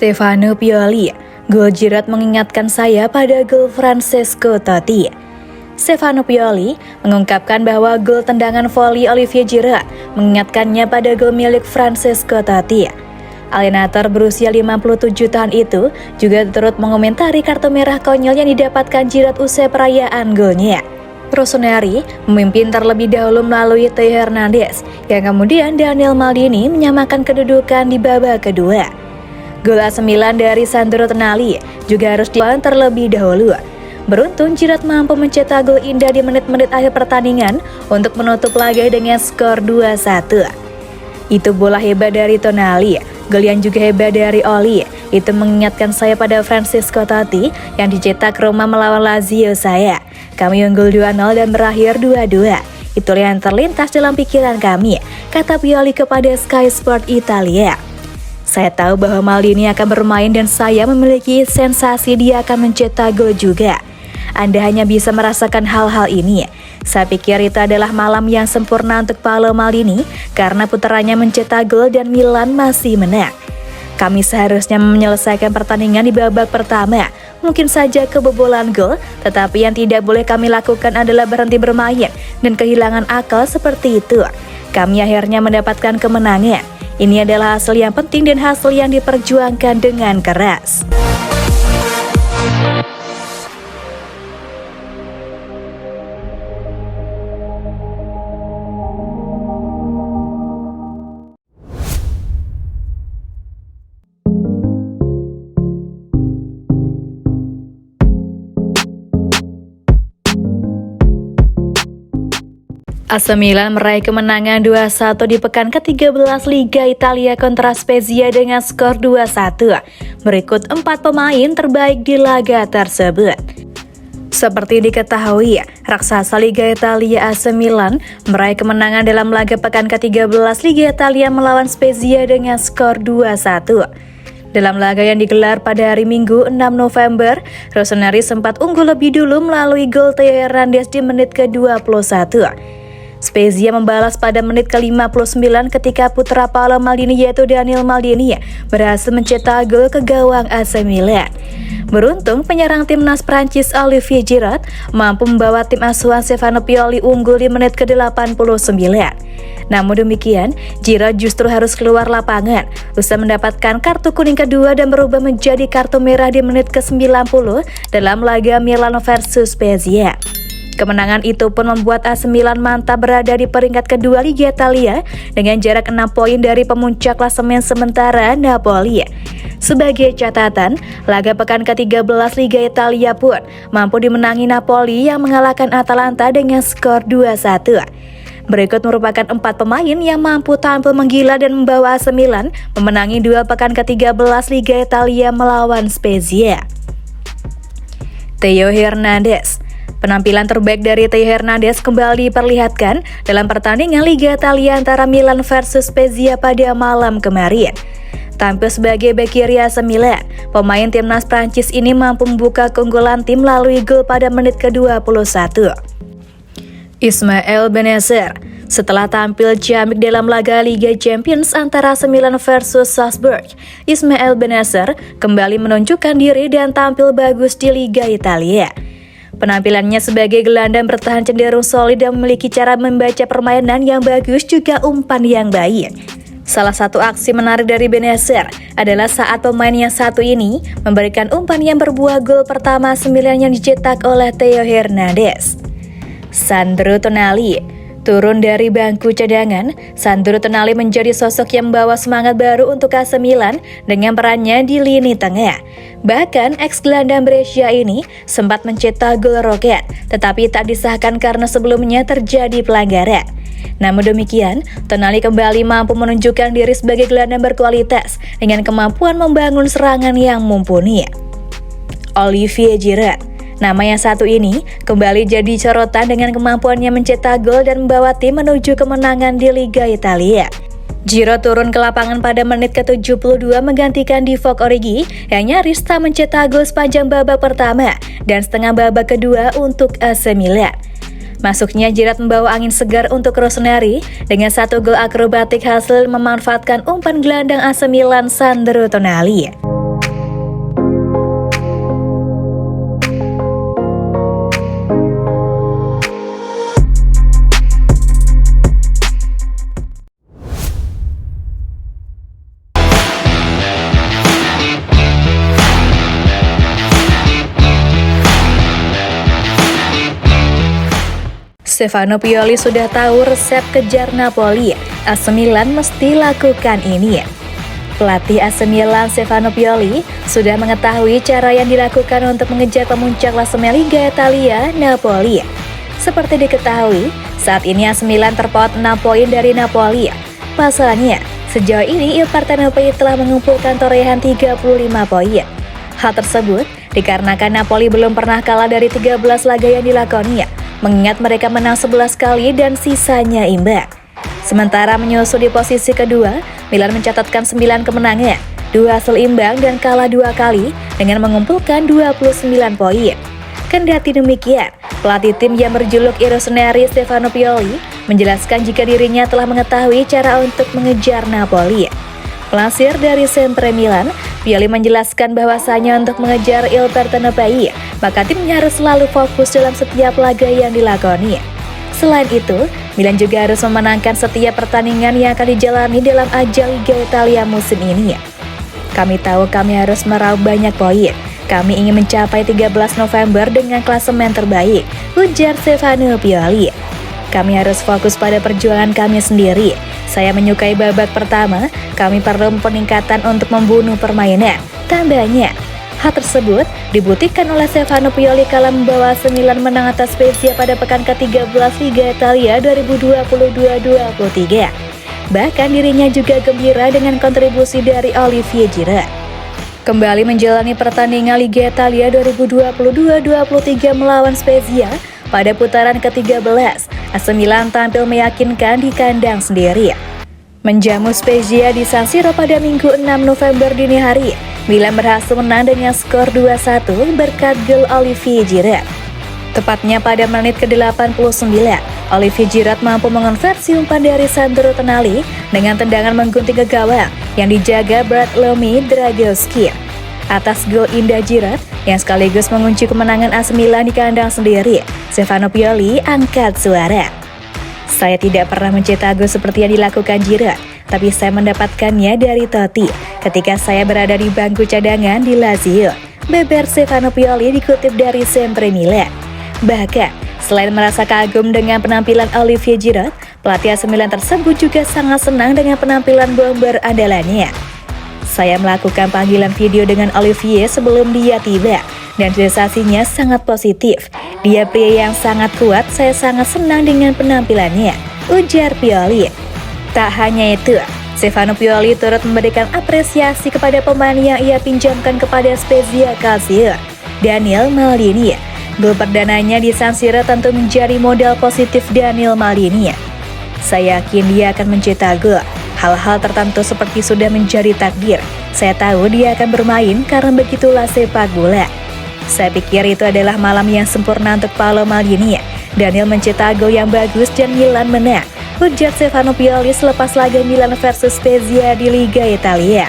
Stefano Pioli, gol Giroud mengingatkan saya pada gol Francesco Totti. Stefano Pioli mengungkapkan bahwa gol tendangan voli Olivier Giroud mengingatkannya pada gol milik Francesco Totti. Alienator berusia 57 tahun itu juga turut mengomentari kartu merah konyol yang didapatkan Giroud usai perayaan golnya. Rossoneri memimpin terlebih dahulu melalui Theo Hernandez, yang kemudian Daniel Maldini menyamakan kedudukan di babak kedua. Gol AC Milan dari Sandro Tonali juga harus dilawan terlebih dahulu. Beruntung Giroud mampu mencetak gol indah di menit-menit akhir pertandingan untuk menutup laga dengan skor 2-1. Itu bola hebat dari Tonali, gol yang juga hebat dari Oli. Itu mengingatkan saya pada Francesco Totti yang dicetak Roma melawan Lazio saya. Kami unggul 2-0 dan berakhir 2-2. Itulah yang terlintas dalam pikiran kami, kata Pioli kepada Sky Sport Italia. Saya tahu bahwa Maldini akan bermain dan saya memiliki sensasi dia akan mencetak gol juga. Anda hanya bisa merasakan hal-hal ini. Saya pikir itu adalah malam yang sempurna untuk Paolo Maldini karena putranya mencetak gol dan Milan masih menang. Kami seharusnya menyelesaikan pertandingan di babak pertama. Mungkin saja kebobolan gol, tetapi yang tidak boleh kami lakukan adalah berhenti bermain dan kehilangan akal seperti itu. Kami akhirnya mendapatkan kemenangan. Ini adalah hasil yang penting dan hasil yang diperjuangkan dengan keras. AC Milan meraih kemenangan 2-1 di pekan ke-13 Liga Italia kontra Spezia dengan skor 2-1. Berikut 4 pemain terbaik di laga tersebut. Seperti diketahui, raksasa Liga Italia AC Milan meraih kemenangan dalam laga pekan ke-13 Liga Italia melawan Spezia dengan skor 2-1. Dalam laga yang digelar pada hari Minggu 6 November, Rossoneri sempat unggul lebih dulu melalui gol Theo Hernandez di menit ke-21. Spezia membalas pada menit ke-59 ketika putra Paolo Maldini yaitu Daniel Maldini berhasil mencetak gol ke gawang AC Milan. Beruntung penyerang timnas Prancis Olivier Giroud mampu membawa tim asuhan Stefano Pioli unggul di menit ke-89. Namun demikian, Giroud justru harus keluar lapangan usai mendapatkan kartu kuning kedua dan berubah menjadi kartu merah di menit ke-90 dalam laga Milan versus Spezia. Kemenangan itu pun membuat AC Milan mantap berada di peringkat kedua Liga Italia dengan jarak 6 poin dari pemuncak klasemen sementara Napoli. Sebagai catatan, laga pekan ke-13 Liga Italia pun mampu dimenangi Napoli yang mengalahkan Atalanta dengan skor 2-1. Berikut merupakan 4 pemain yang mampu tampil menggila dan membawa AC Milan memenangi duel pekan ke-13 Liga Italia melawan Spezia. Theo Hernandez. Penampilan terbaik dari Theo Hernandez kembali diperlihatkan dalam pertandingan Liga Italia antara Milan versus Spezia pada malam kemarin. Tampil sebagai bek kiri AC Milan, pemain timnas Prancis ini mampu membuka keunggulan tim melalui gol pada menit ke-21. Ismail Bennacer. Setelah tampil ciamik dalam laga Liga Champions antara AC Milan versus Salzburg, Ismail Bennacer kembali menunjukkan diri dan tampil bagus di Liga Italia. Penampilannya sebagai gelandang bertahan cenderung solid dan memiliki cara membaca permainan yang bagus juga umpan yang baik. Salah satu aksi menarik dari Bennacer adalah saat pemain yang satu ini memberikan umpan yang berbuah gol pertama sembilan yang dicetak oleh Theo Hernandez. Sandro Tonali. Turun dari bangku cadangan, Sandro Tonali menjadi sosok yang membawa semangat baru untuk AC Milan dengan perannya di lini tengah. Bahkan ex-gelandang Brescia ini sempat mencetak gol roket, tetapi tak disahkan karena sebelumnya terjadi pelanggaran. Namun demikian, Tonali kembali mampu menunjukkan diri sebagai gelandang berkualitas dengan kemampuan membangun serangan yang mumpuni. Olivier Giroud. Nama yang satu ini kembali jadi sorotan dengan kemampuannya mencetak gol dan membawa tim menuju kemenangan di Liga Italia. Giroud turun ke lapangan pada menit ke-72 menggantikan Divock Origi yang nyaris tak mencetak gol sepanjang babak pertama dan setengah babak kedua untuk AC Milan. Masuknya Giroud membawa angin segar untuk Rossoneri dengan satu gol akrobatik hasil memanfaatkan umpan gelandang AC Milan Sandro Tonali. Stefano Pioli sudah tahu resep kejar Napoli, AC Milan mesti lakukan ini. Pelatih AC Milan Stefano Pioli sudah mengetahui cara yang dilakukan untuk mengejar pemuncak klasemen Liga Italia, Napoli. Seperti diketahui, saat ini AC Milan terpaut 6 poin dari Napoli. Pasalnya, sejauh ini Il Partenopei telah mengumpulkan torehan 35 poin. Hal tersebut dikarenakan Napoli belum pernah kalah dari 13 laga yang dilakoninya, mengingat mereka menang 11 kali dan sisanya imbang. Sementara menyusul di posisi kedua, Milan mencatatkan 9 kemenangan, 2 hasil imbang dan kalah 2 kali dengan mengumpulkan 29 poin. Kendati demikian, pelatih tim yang berjuluk I Rossoneri Stefano Pioli menjelaskan jika dirinya telah mengetahui cara untuk mengejar Napoli. Pelansir dari Sempre Milan, Pioli menjelaskan bahwasanya untuk mengejar Il Partenopei, maka timnya harus selalu fokus dalam setiap laga yang dilakoni. Selain itu, Milan juga harus memenangkan setiap pertandingan yang akan dijalani dalam ajang Liga Italia musim ini. Kami tahu kami harus meraup banyak poin. Kami ingin mencapai 13 November dengan klasemen terbaik, ujar Stefano Pioli. Kami harus fokus pada perjuangan kami sendiri. Saya menyukai babak pertama, kami perlu peningkatan untuk membunuh permainan, tambahnya. Hal tersebut dibuktikan oleh Stefano Pioli kala membawa AC Milan menang atas Spezia pada pekan ke-13 Liga Italia 2022-23. Bahkan dirinya juga gembira dengan kontribusi dari Olivier Giroud. Kembali menjalani pertandingan Liga Italia 2022-23 melawan Spezia pada putaran ke-13, AC Milan tampil meyakinkan di kandang sendiri. Menjamu Spezia di San Siro pada Minggu 6 November dini hari, Milan berhasil menang dengan skor 2-1 berkat gol Olivier Giroud. Tepatnya pada menit ke-89, Olivier Giroud mampu mengonversi umpan dari Sandro Tonali dengan tendangan menggunting ke gawang yang dijaga Bartolomei Dragowski. Atas gol indah Giroud yang sekaligus mengunci kemenangan AC Milan di kandang sendiri, Stefano Pioli angkat suara. Saya tidak pernah mencetak gol seperti yang dilakukan Giroud, tapi saya mendapatkannya dari Totti ketika saya berada di bangku cadangan di Lazio, beber Stefano Pioli dikutip dari Sempre Milan. Bahkan, selain merasa kagum dengan penampilan Olivier Giroud, pelatih AC Milan tersebut juga sangat senang dengan penampilan bomber andalannya. Saya melakukan panggilan video dengan Olivier sebelum dia tiba, dan sensasinya sangat positif. Dia pria yang sangat kuat, saya sangat senang dengan penampilannya, ujar Pioli. Tak hanya itu, Stefano Pioli turut memberikan apresiasi kepada pemain yang ia pinjamkan kepada Spezia Calcio, Daniel Maldini. Gol perdananya di San Siro tentu menjadi modal positif Daniel Maldini. Saya yakin dia akan mencetak gol. Hal-hal tertentu seperti sudah menjadi takdir. Saya tahu dia akan bermain karena begitulah sepak bola. Saya pikir itu adalah malam yang sempurna untuk Paolo Maldini. Daniel mencetak gol yang bagus dan Milan menang, ujar Stefano Pioli selepas laga Milan versus Spezia di Liga Italia.